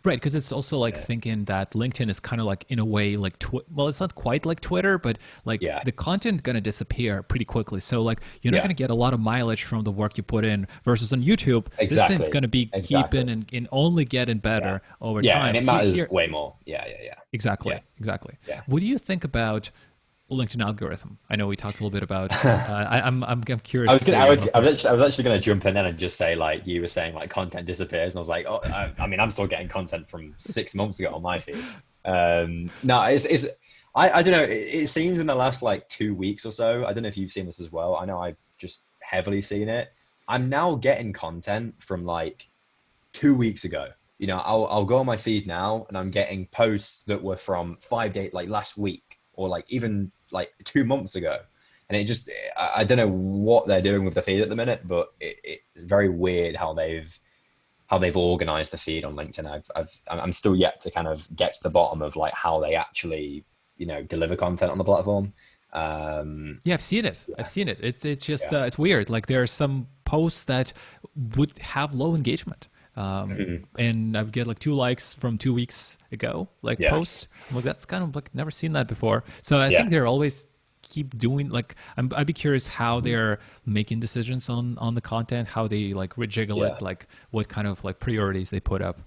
Right, because it's also like thinking that LinkedIn is kind of like, in a way, like well, it's not quite like Twitter, but like the content going to disappear pretty quickly. So like you're not going to get a lot of mileage from the work you put in, versus on YouTube. This thing's going to be keeping and only getting better over time. Yeah, and it matters way more. Yeah. Exactly. Yeah. What do you think about LinkedIn algorithm? I know we talked a little bit about. I'm curious. I was actually going to jump in and just say, like you were saying, like content disappears, and I was like, I'm still getting content from 6 months ago on my feed. No, it's I don't know. It seems in the last like 2 weeks or so. I don't know if you've seen this as well. I know I've just heavily seen it. I'm now getting content from like 2 weeks ago. I'll go on my feed now, and I'm getting posts that were from 5 days, like last week, or like even like 2 months ago. And it just, I don't know what they're doing with the feed at the minute, but it's very weird how they've organized the feed on LinkedIn. I'm still yet to kind of get to the bottom of like how they actually, deliver content on the platform. I've seen it. It's just, it's weird. Like there are some posts that would have low engagement. And I would get like 2 likes from 2 weeks ago, post. I'm like, that's kind of like, never seen that before. So I think they're always keep doing like I'd be curious how they're making decisions on the content, how they like rejiggle Yeah. it, like what kind of like priorities they put up.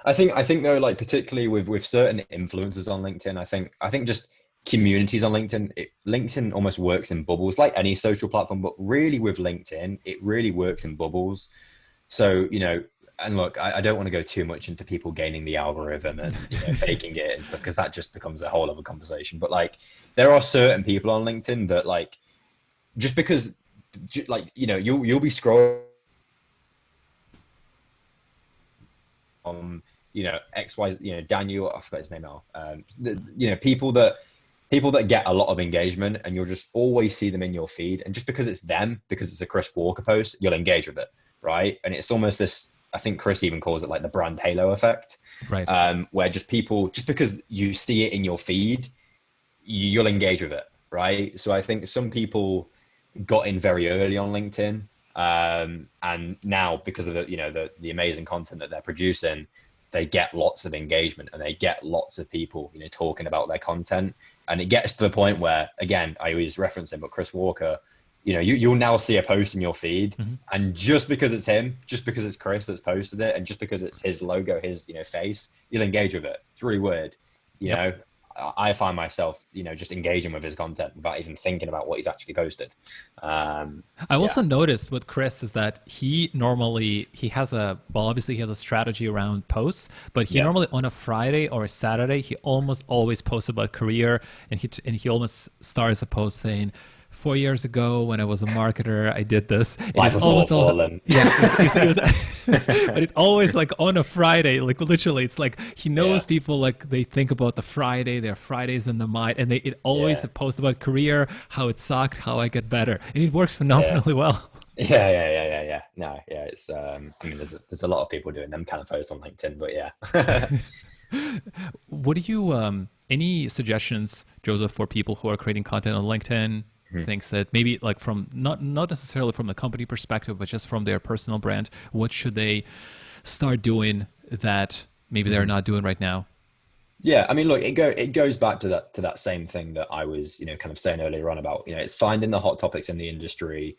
I think though, like particularly with certain influencers on LinkedIn, I think just communities on LinkedIn, LinkedIn almost works in bubbles, like any social platform, but really with LinkedIn, it really works in bubbles. So, and look, I don't want to go too much into people gaining the algorithm and faking it and stuff, because that just becomes a whole other conversation. But like, there are certain people on LinkedIn that like, just because, like, you'll be scrolling on, X Y, Daniel, I forgot his name now. People that get a lot of engagement, and you'll just always see them in your feed, and just because it's them, because it's a Chris Walker post, you'll engage with it, right? And it's almost this, I think Chris even calls it like the brand halo effect, Right. where just because you see it in your feed, you'll engage with it, right? So I think some people got in very early on LinkedIn, and now because of the amazing content that they're producing, they get lots of engagement and they get lots of people talking about their content, and it gets to the point where, again, I always reference him, but Chris Walker, you'll now see a post in your feed, and just because it's him, just because it's Chris that's posted it, and just because it's his logo, his face, you'll engage with it. It's really weird. Yep. I find myself, just engaging with his content without even thinking about what he's actually posted. I also noticed with Chris is that he has obviously he has a strategy around posts, but he normally on a Friday or a Saturday, he almost always posts about career, and he almost starts a post saying, 4 years ago when I was a marketer, I did this. Life was awful. And but it's always like on a Friday, like literally, it's like he knows people, like they think about the Friday, their Fridays in the mind, and it always a post about career, how it sucked, how I get better, and it works phenomenally well. Yeah. No, yeah. It's I mean, there's a lot of people doing them kind of posts on LinkedIn, but yeah. What do you any suggestions, Joseph, for people who are creating content on LinkedIn? Things that maybe like from not necessarily from the company perspective, but just from their personal brand, what should they start doing that maybe they're not doing right now? Yeah, I mean, look, it goes back to that same thing that I was, kind of saying earlier on about, it's finding the hot topics in the industry,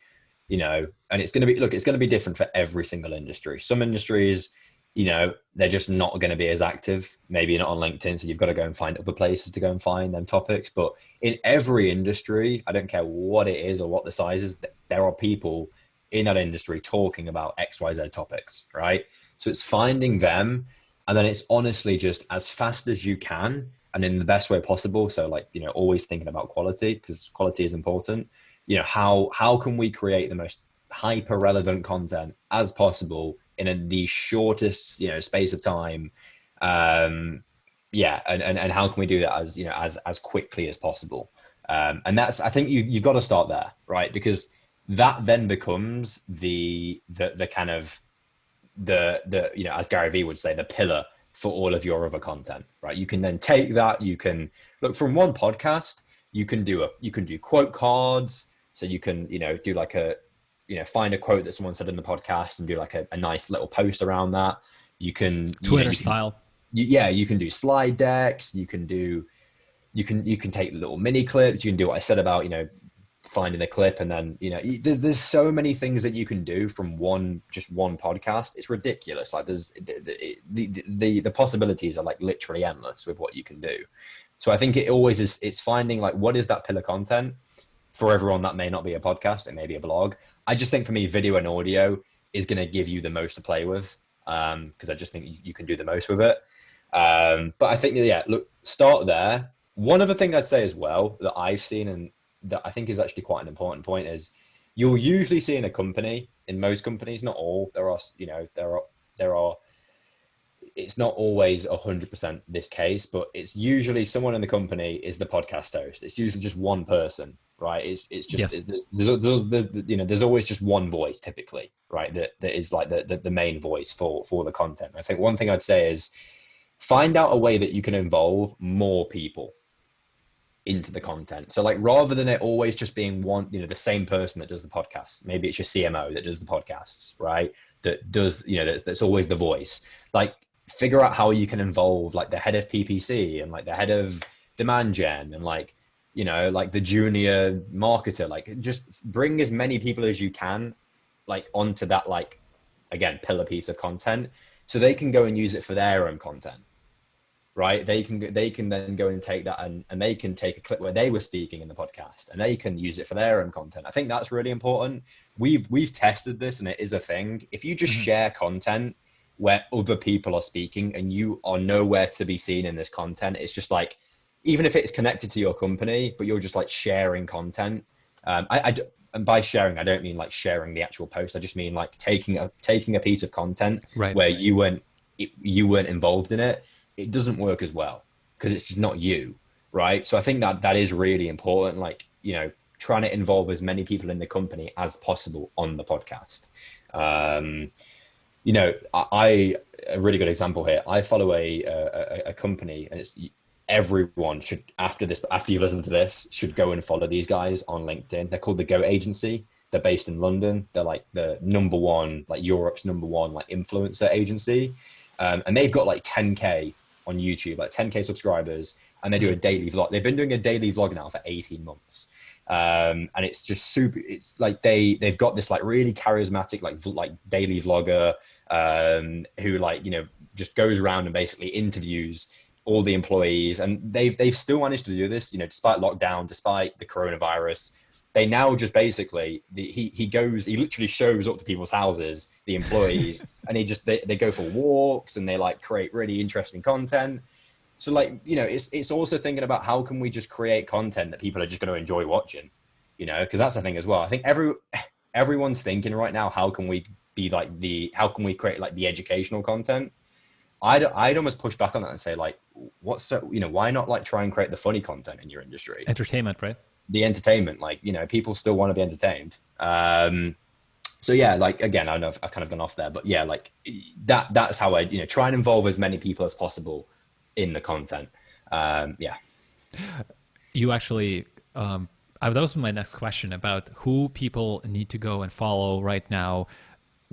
and it's going to be different for every single industry. Some industries, they're just not going to be as active, maybe not on LinkedIn. So you've got to go and find other places to go and find them topics. But in every industry, I don't care what it is or what the size is, there are people in that industry talking about XYZ topics, right? So it's finding them. And then it's honestly just as fast as you can and in the best way possible. So like, always thinking about quality, because quality is important. How can we create the most hyper relevant content as possible in the shortest space of time, and how can we do that as quickly as possible, and that's, I think you've got to start there, right? Because that then becomes the kind of the as Gary Vee would say, the pillar for all of your other content, right? You can then take that, you can look from one podcast, you can do quote cards, so you can do like a find a quote that someone said in the podcast and do like a nice little post around that. You can Twitter style. You can do slide decks. You can take little mini clips. You can do what I said about, finding a clip, and then, there's so many things that you can do from one podcast. It's ridiculous. Like there's the possibilities are like literally endless with what you can do. So I think it always is, it's finding like, what is that pillar content for everyone that may not be a podcast, it may be a blog. I just think for me, video and audio is going to give you the most to play with, because I just think you can do the most with it. But I think, look, start there. One other thing I'd say as well that I've seen, and that I think is actually quite an important point, is you'll usually see in a company, in most companies, not all, there are, it's not always 100% this case, but it's usually someone in the company is the podcast host. It's usually just one person, right? It's just, there's always just one voice typically, right? That is like the main voice for the content. I think one thing I'd say is find out a way that you can involve more people into the content. So like, rather than it always just being one, the same person that does the podcast, maybe it's your CMO that does the podcasts, right? That does, that's always the voice. Like, figure out how you can involve like the head of PPC and like the head of demand gen and like you know, like the junior marketer, like just bring as many people as you can, like onto that, like, again, pillar piece of content, so they can go and use it for their own content, right? They can then go and take that, and they can take a clip where they were speaking in the podcast and they can use it for their own content. I think that's really important. We've tested this and it is a thing. If you just share content where other people are speaking and you are nowhere to be seen in this content, it's just like, even if it's connected to your company, but you're just like sharing content. And by sharing, I don't mean like sharing the actual post. I just mean like taking a piece of content where you weren't involved in it. It doesn't work as well because it's just not you, right? So I think that is really important. Like, you know, trying to involve as many people in the company as possible on the podcast. You know, a really good example here. I follow a company, and it's everyone should, after you listen to this, should go and follow these guys on LinkedIn. They're called the Go Agency. They're based in London. They're like the number one, like Europe's number one, like influencer agency. And they've got like 10K on YouTube, like 10K subscribers, and they do a daily vlog. They've been doing a daily vlog now for 18 months. And it's just super, it's like they've got this like really charismatic, like daily vlogger, who, like, you know, just goes around and basically interviews all the employees, and they've still managed to do this, you know, despite lockdown, despite the coronavirus. They now just basically, he literally shows up to people's houses, the employees, and they go for walks, and they like create really interesting content. So, like, you know, it's also thinking about how can we just create content that people are just going to enjoy watching, you know, because that's the thing as well. I think everyone's thinking right now, how can we create like the educational content? I'd almost push back on that and say, like, why not like try and create the funny content in your industry? Entertainment, right? The entertainment, like, you know, people still want to be entertained. So yeah, like, again, I know I've kind of gone off there, but yeah, like that's how I, you know, try and involve as many people as possible in the content. Yeah. You actually, that was my next question about who people need to go and follow right now.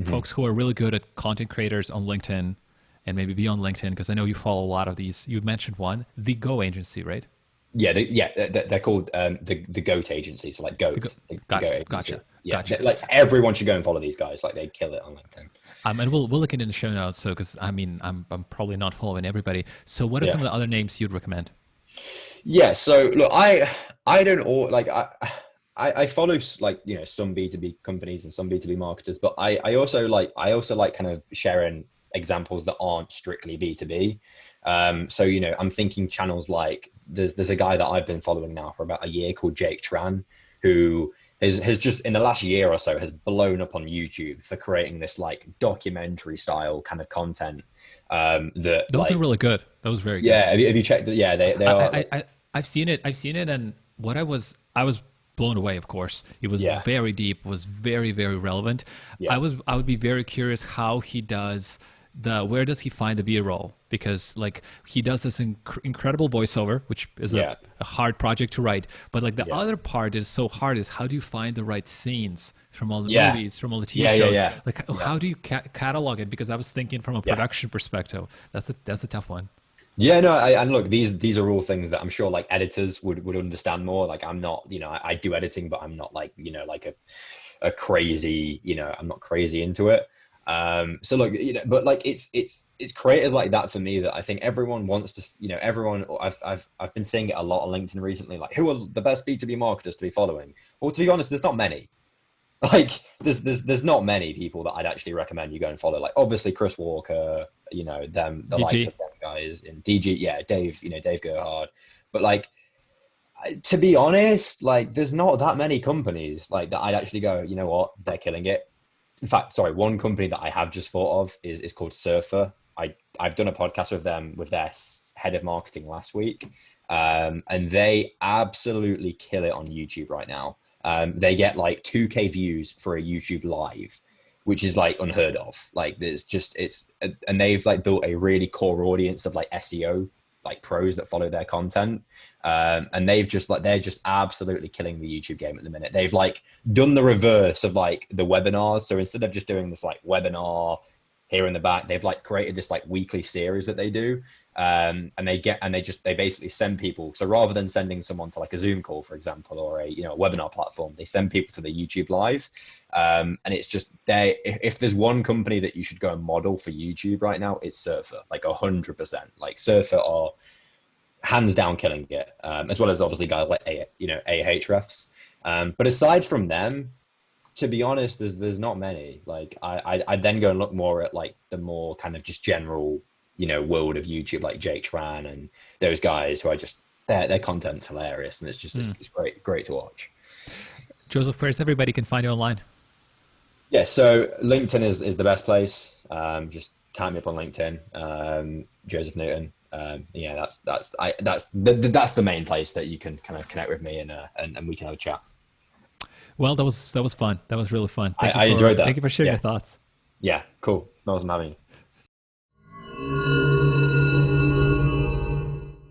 Folks who are really good at content creators on LinkedIn, and maybe beyond LinkedIn, because I know you follow a lot of these. You mentioned one, the Go Agency, right? Yeah, they're called the Goat Agency. So like Goat. Gotcha. Yeah, like everyone should go and follow these guys. Like, they kill it on LinkedIn. And we'll look it in the show notes. So, because I mean, I'm probably not following everybody. So, what are some of the other names you'd recommend? Yeah. So look, I don't all like I follow, like, you know, some B2B companies and some B2B marketers, but I also like kind of sharing examples that aren't strictly B2B. So, you know, I'm thinking channels like there's a guy that I've been following now for about a year called Jake Tran, who has just in the last year or so has blown up on YouTube for creating this like documentary style kind of content. Those are really good. That was very good. Yeah. Have you checked that? Yeah, they are. I've seen it. And what I was blown away. Of course, it was very deep. Was very, very relevant. Yeah. I would be very curious how he does where does he find the BRoll? Because like he does this incredible voiceover, which is a hard project to write. But like the other part is so hard is how do you find the right scenes from all the movies, from all the TV shows? Like how do you catalog it? Because I was thinking from a production perspective, that's a tough one. Yeah, no, and look, these are all things that I'm sure like editors would understand more. Like, I'm not, you know, I do editing, but I'm not like, you know, like a crazy, you know, I'm not crazy into it. So look, you know, but like it's creators like that for me that I think everyone wants to, you know, I've been seeing it a lot on LinkedIn recently. Like, who are the best B2B marketers to be following? Well, to be honest, there's not many. Like, there's not many people that I'd actually recommend you go and follow. Like, obviously Chris Walker, you know, the likes of them guys in DG, Dave, you know, Dave Gerhard. But like, to be honest, like, there's not that many companies like that I'd actually go, you know what, they're killing it. In fact, sorry, one company that I have just thought of is called Surfer. I've done a podcast with them, with their head of marketing last week, and they absolutely kill it on YouTube right now. They get like 2K views for a YouTube live, which is like unheard of. Like, and they've like built a really core audience of like SEO, like pros that follow their content. And they're just absolutely killing the YouTube game at the minute. They've like done the reverse of like the webinars. So instead of just doing this like webinar, here in the back. They've like created this like weekly series that they do. And they basically send people. So rather than sending someone to like a Zoom call, for example, or a webinar platform, they send people to the YouTube live. And it's just if there's one company that you should go and model for YouTube right now, it's Surfer, like 100%. Like Surfer are hands down killing it, as well as obviously guys like Ahrefs. But aside from them, to be honest, there's not many. Like I then go and look more at like the more kind of just general world of YouTube, like Jake Tran and those guys who are just their content's hilarious, and it's just it's great to watch. Josef, where's everybody can find you online? Yeah, so LinkedIn is the best place. Just tag me up on LinkedIn, Josef Newton. Yeah, that's the main place that you can kind of connect with me and we can have a chat. Well, that was fun. That was really fun. I enjoyed that. Thank you for sharing your thoughts. Yeah, cool. It's awesome having you.